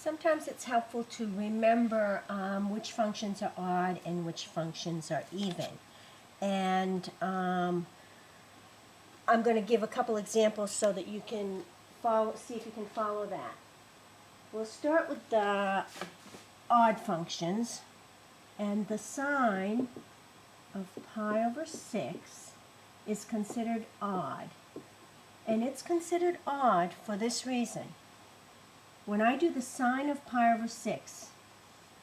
Sometimes it's helpful to remember which functions are odd and which functions are even. And I'm going to give a couple examples so that you can see if you can follow that. We'll start with the odd functions, and the sine of pi over 6 is considered odd. And it's considered odd for this reason. When I do the sine of pi over 6,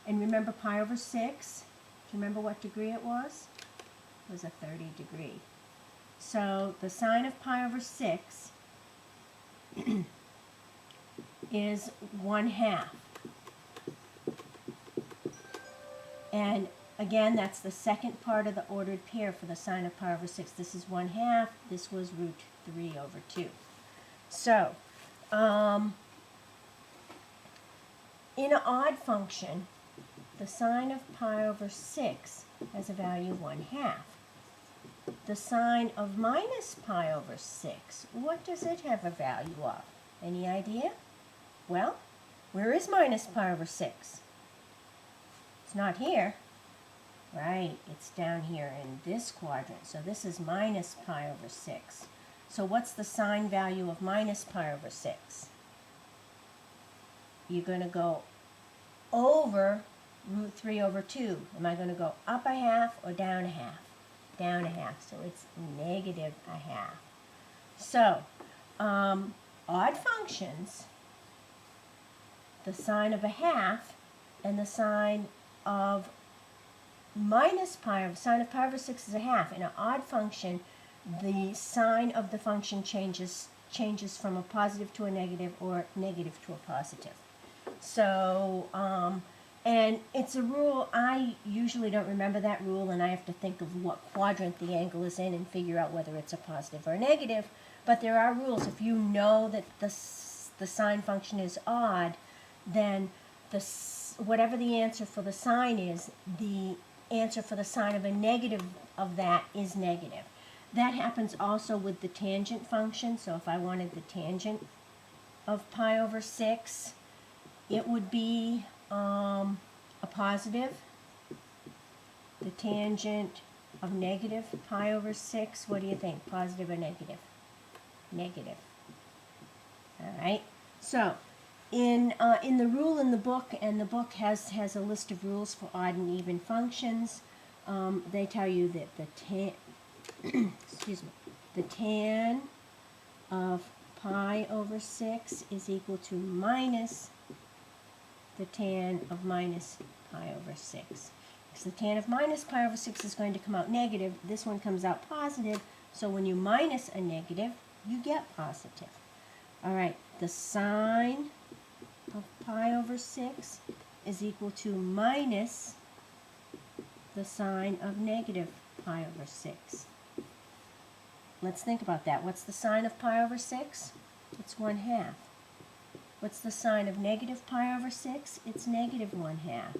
and remember pi over 6, do you remember what degree it was? It was a 30 degree. So the sine of pi over 6 is 1/2. And again, that's the second part of the ordered pair for the sine of pi over 6. This is 1/2. This was root 3 over 2. So, in an odd function, the sine of pi over 6 has a value of 1/2. The sine of minus pi over 6, what does it have a value of? Any idea? Well, where is minus pi over 6? It's not here. Right, it's down here in this quadrant. So this is minus pi over 6. So what's the sine value of minus pi over 6? You're going to go over root 3 over 2. Am I going to go up 1/2 or down 1/2? Down 1/2. So it's negative 1/2. So, odd functions, the sine of 1/2 and the sine of minus pi over, sine of pi over 6 is 1/2. In an odd function, the sign of the function changes from a positive to a negative or negative to a positive. So, and it's a rule, I usually don't remember that rule, and I have to think of what quadrant the angle is in and figure out whether it's a positive or a negative. But there are rules. If you know that the sine function is odd, then whatever the answer for the sine is, the answer for the sine of a negative of that is negative. That happens also with the tangent function. So if I wanted the tangent of pi over 6, it would be a positive. The tangent of negative pi over 6, what do you think? Positive or negative? Negative. All right. So in the rule in the book, and the book has a list of rules for odd and even functions, they tell you that the tan of pi over 6 is equal to minus the tan of minus pi over 6. Because the tan of minus pi over 6 is going to come out negative. This one comes out positive. So when you minus a negative, you get positive. All right, the sine of pi over 6 is equal to minus the sine of negative pi over 6. Let's think about that. What's the sine of pi over 6? It's 1/2. What's the sine of negative pi over 6? It's negative 1/2.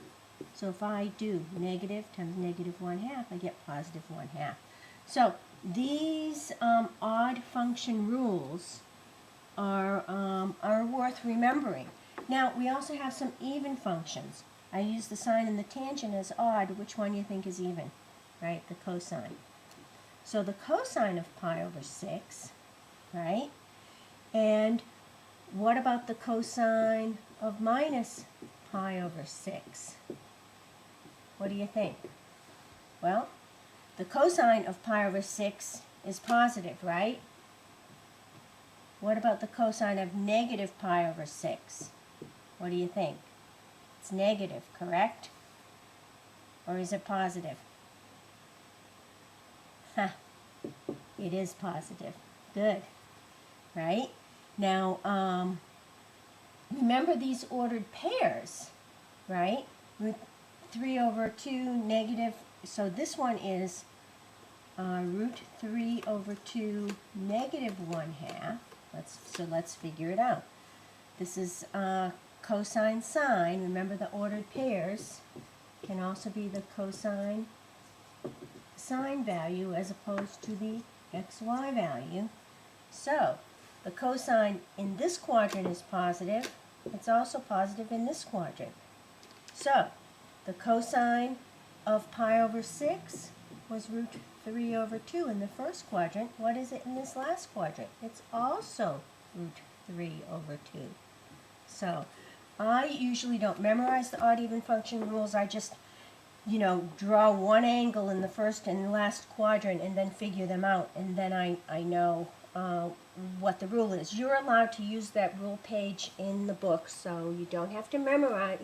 So if I do negative times negative 1/2, I get positive 1/2. So these odd function rules are worth remembering. Now, we also have some even functions. I use the sine and the tangent as odd. Which one do you think is even? Right, the cosine. So the cosine of pi over 6, right? And what about the cosine of minus pi over 6? What do you think? Well, the cosine of pi over 6 is positive, right? What about the cosine of negative pi over 6? What do you think? It's negative, correct? Or is it positive? It is positive. Good. Right? Now, remember these ordered pairs, right? Root 3 over 2 negative. So this one is root 3 over 2 negative 1/2. Let's figure it out. This is cosine sine. Remember the ordered pairs can also be the cosine sine value as opposed to the xy value. So the cosine in this quadrant is positive. It's also positive in this quadrant. So, the cosine of pi over 6 was root 3 over 2 in the first quadrant. What is it in this last quadrant? It's also root 3 over 2. So, I usually don't memorize the odd-even function rules. I just, draw one angle in the first and last quadrant and then figure them out. And then I know what the rule is. You're allowed to use that rule page in the book, so you don't have to memorize.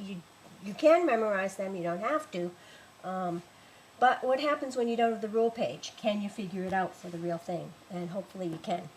You can memorize them, you don't have to. But what happens when you don't have the rule page? Can you figure it out for the real thing? And hopefully you can.